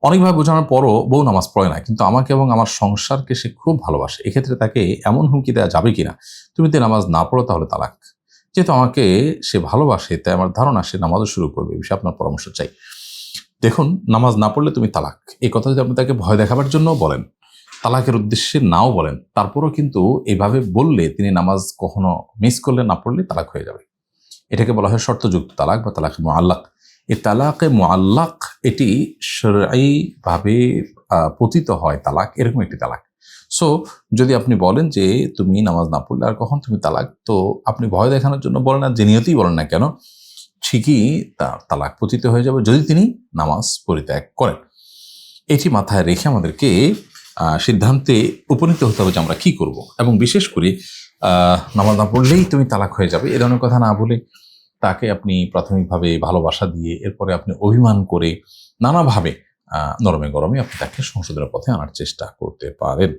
অনেকভাবে বোঝানোর পরও বউ নামাজ পড়ে না, কিন্তু আমাকে এবং আমার সংসারকে সে খুব ভালোবাসে। এক্ষেত্রে তাকে এমন হুমকি দেওয়া যাবে কিনা, তুমি যদি নামাজ না পড়ো তাহলে তালাক। যেহেতু আমাকে সে ভালোবাসে, তাই আমার ধারণা সে নামাজও শুরু করবে। এই বিষয়ে আপনার পরামর্শ চাই। দেখুন, নামাজ না পড়লে তুমি তালাক, এই কথা যদি আপনি তাকে ভয় দেখাবার জন্য বলেন, তালাকের উদ্দেশ্যে নাও বলেন, তারপরও কিন্তু এইভাবে বললে তিনি নামাজ কখনো মিস করলে, না পড়লে তালাক হয়ে যাবে। এটাকে বলা হয় শর্তযুক্ত তালাক বা তালাকে মুআল্লাক। এই তালাকে মুআল্লাক এটি শরঈ ভাবে পতিত হয় তালাক, এরকম একটি তালাক। সো যদি আপনি বলেন যে তুমি নামাজ না পড়লে আর কখন তুমি তালাক, তো আপনি ভয় দেখানোর জন্য বলেন, আর যে নিয়তেই বলেন না কেন, ঠিকই তার তালাক পতিত হয়ে যাবে যদি তিনি নামাজ পরিত্যাগ করেন। এটি মাথায় রেখে আমাদেরকে সিদ্ধান্তে উপনীত হতে হবে যে আমরা কি করব। এবং বিশেষ করে নামাজ না পড়লেই তুমি তালাক হয়ে যাবে এ ধরনের কথা না বলে, তাকে আপনি প্রাথমিকভাবে ভালোবাসা দিয়ে, এরপরে আপনি অভিমান করে নানাভাবে নরমে গরমে আপনি তাকে সংশোধনের পথে আনার চেষ্টা করতে পারেন।